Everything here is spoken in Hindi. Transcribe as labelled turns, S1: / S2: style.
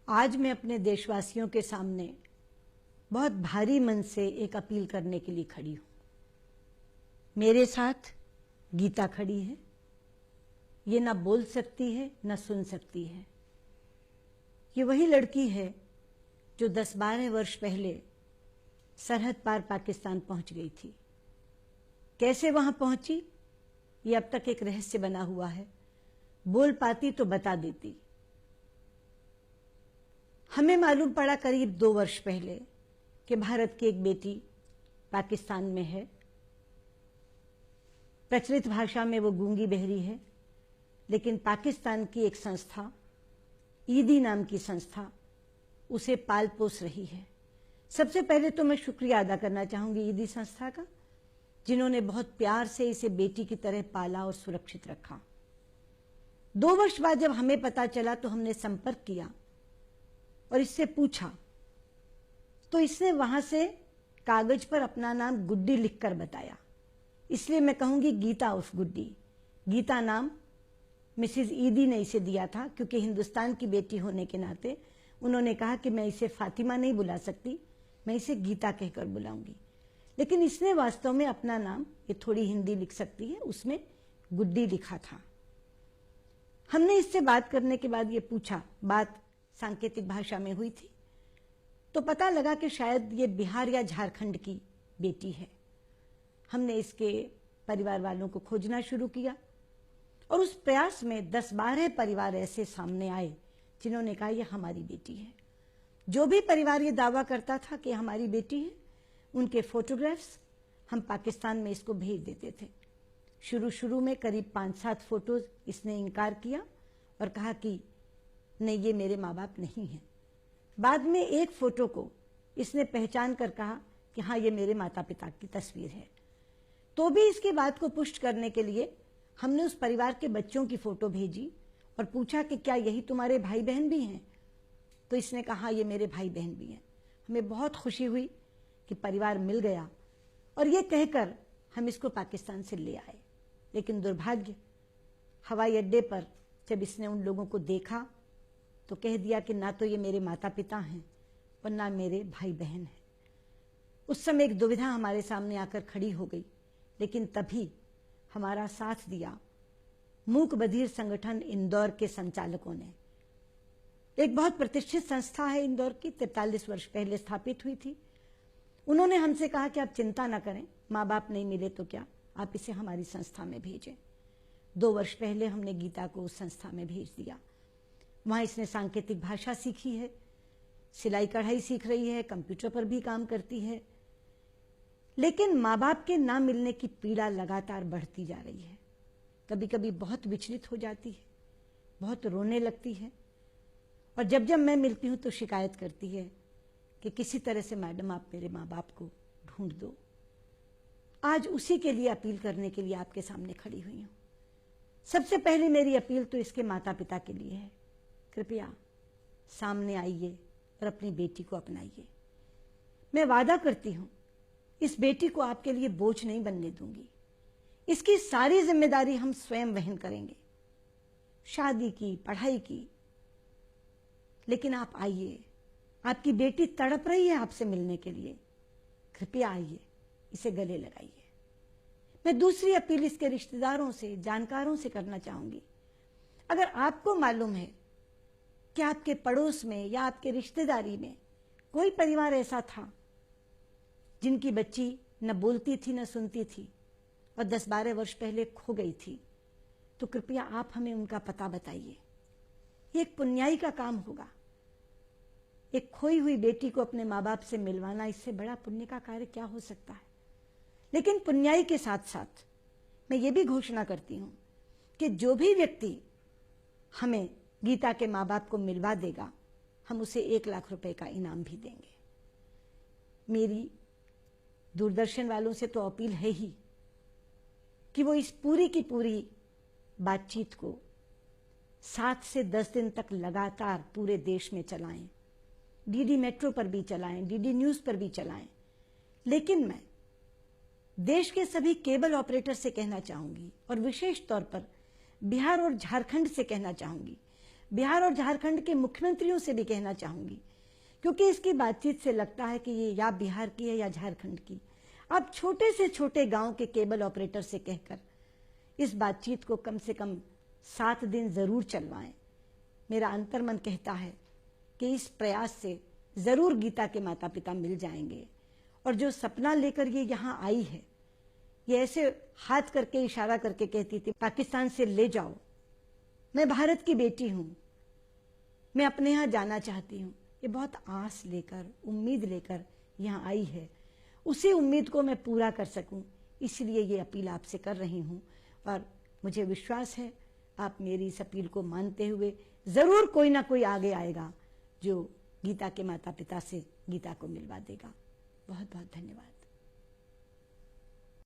S1: आज मैं अपने देशवासियों के सामने बहुत भारी मन से एक अपील करने के लिए खड़ी हूं। मेरे साथ गीता खड़ी है। ये ना बोल सकती है ना सुन सकती है। ये वही लड़की है जो 10-12 वर्ष पहले सरहद पार पाकिस्तान पहुंच गई थी। कैसे वहां पहुंची ये अब तक एक रहस्य बना हुआ है। बोल पाती तो बता देती। हमें मालूम पड़ा करीब 2 वर्ष पहले कि भारत की एक बेटी पाकिस्तान में है। प्रचलित भाषा में वो गूंगी बहरी है, लेकिन पाकिस्तान की एक संस्था, ईदी नाम की संस्था, उसे पाल पोस रही है। सबसे पहले तो मैं शुक्रिया अदा करना चाहूंगी ईदी संस्था का, जिन्होंने बहुत प्यार से इसे बेटी की तरह पाला और सुरक्षित रखा। 2 वर्ष बाद जब हमें पता चला तो हमने संपर्क किया और इससे पूछा, तो इसने वहां से कागज पर अपना नाम गुड्डी लिखकर बताया। इसलिए मैं कहूंगी गीता उर्फ गुड्डी। गीता नाम मिसेज ईदी ने इसे दिया था, क्योंकि हिंदुस्तान की बेटी होने के नाते उन्होंने कहा कि मैं इसे फातिमा नहीं बुला सकती, मैं इसे गीता कहकर बुलाऊंगी। लेकिन इसने वास्तव में अपना नाम, ये थोड़ी हिंदी लिख सकती है, उसमें गुड्डी लिखा था। हमने इससे बात करने के बाद ये पूछा, बात सांकेतिक भाषा में हुई थी, तो पता लगा कि शायद ये बिहार या झारखंड की बेटी है। हमने इसके परिवार वालों को खोजना शुरू किया और उस प्रयास में 10-12 परिवार ऐसे सामने आए जिन्होंने कहा यह हमारी बेटी है। जो भी परिवार ये दावा करता था कि हमारी बेटी है, उनके फोटोग्राफ्स हम पाकिस्तान में इसको भेज देते थे। शुरू में करीब 5-7 फोटोज इसने इनकार किया और कहा कि नहीं, ये मेरे माँ बाप नहीं हैं। बाद में एक फोटो को इसने पहचान कर कहा कि हाँ, ये मेरे माता पिता की तस्वीर है। तो भी इसकी बात को पुष्ट करने के लिए हमने उस परिवार के बच्चों की फोटो भेजी और पूछा कि क्या यही तुम्हारे भाई बहन भी हैं? तो इसने कहा ये मेरे भाई बहन भी हैं। हमें बहुत खुशी हुई कि परिवार मिल गया और ये कहकर हम इसको पाकिस्तान से ले आए। लेकिन दुर्भाग्य, हवाई अड्डे पर जब इसने उन लोगों को देखा तो कह दिया कि ना तो ये मेरे माता पिता हैं और ना मेरे भाई बहन हैं। उस समय एक दुविधा हमारे सामने आकर खड़ी हो गई, लेकिन तभी हमारा साथ दिया मूक बधिर संगठन इंदौर के संचालकों ने। एक बहुत प्रतिष्ठित संस्था है इंदौर की, 43 वर्ष पहले स्थापित हुई थी। उन्होंने हमसे कहा कि आप चिंता ना करें, माँ बाप नहीं मिले तो क्या, आप इसे हमारी संस्था में भेजें। 2 वर्ष पहले हमने गीता को उस संस्था में भेज दिया। वहां इसने सांकेतिक भाषा सीखी है, सिलाई कढ़ाई सीख रही है, कंप्यूटर पर भी काम करती है। लेकिन माँ बाप के ना मिलने की पीड़ा लगातार बढ़ती जा रही है। कभी कभी बहुत विचलित हो जाती है, बहुत रोने लगती है और जब जब मैं मिलती हूं तो शिकायत करती है कि किसी तरह से मैडम आप मेरे माँ बाप को ढूंढ दो। आज उसी के लिए अपील करने के लिए आपके सामने खड़ी हुई हूं। सबसे पहले मेरी अपील तो इसके माता पिता के लिए है। कृपया सामने आइए और अपनी बेटी को अपनाइए। मैं वादा करती हूं इस बेटी को आपके लिए बोझ नहीं बनने दूंगी। इसकी सारी जिम्मेदारी हम स्वयं वहन करेंगे, शादी की, पढ़ाई की। लेकिन आप आइए, आपकी बेटी तड़प रही है आपसे मिलने के लिए। कृपया आइए, इसे गले लगाइए। मैं दूसरी अपील इसके रिश्तेदारों से, जानकारों से करना चाहूंगी। अगर आपको मालूम है कि आपके पड़ोस में या आपके रिश्तेदारी में कोई परिवार ऐसा था जिनकी बच्ची न बोलती थी न सुनती थी और 10-12 वर्ष पहले खो गई थी, तो कृपया आप हमें उनका पता बताइए। ये एक पुण्याई का काम होगा। एक खोई हुई बेटी को अपने माँ बाप से मिलवाना, इससे बड़ा पुण्य का कार्य क्या हो सकता है। लेकिन पुण्याई के साथ साथ मैं ये भी घोषणा करती हूं कि जो भी व्यक्ति हमें गीता के माँ बाप को मिलवा देगा, हम उसे 1 लाख रुपए का इनाम भी देंगे। मेरी दूरदर्शन वालों से तो अपील है ही कि वो इस पूरी की पूरी बातचीत को 7 से 10 दिन तक लगातार पूरे देश में चलाएं। डीडी मेट्रो पर भी चलाएं, डीडी न्यूज पर भी चलाएं। लेकिन मैं देश के सभी केबल ऑपरेटर से कहना चाहूंगी और विशेष तौर पर बिहार और झारखंड से कहना चाहूंगी, बिहार और झारखंड के मुख्यमंत्रियों से भी कहना चाहूंगी, क्योंकि इसकी बातचीत से लगता है कि ये या बिहार की है या झारखंड की। आप छोटे से छोटे गांव के केबल ऑपरेटर से कहकर इस बातचीत को कम से कम 7 दिन जरूर चलवाएं। मेरा अंतर्मन कहता है कि इस प्रयास से जरूर गीता के माता पिता मिल जाएंगे। और जो सपना लेकर ये यहाँ आई है, ये ऐसे हाथ करके इशारा करके कहती थी पाकिस्तान से ले जाओ, मैं भारत की बेटी हूं, मैं अपने यहाँ जाना चाहती हूँ। ये बहुत आस लेकर, उम्मीद लेकर यहाँ आई है। उसी उम्मीद को मैं पूरा कर सकूं, इसलिए ये अपील आपसे कर रही हूं। और मुझे विश्वास है आप मेरी इस अपील को मानते हुए जरूर कोई ना कोई आगे आएगा जो गीता के माता पिता से गीता को मिलवा देगा। बहुत बहुत धन्यवाद।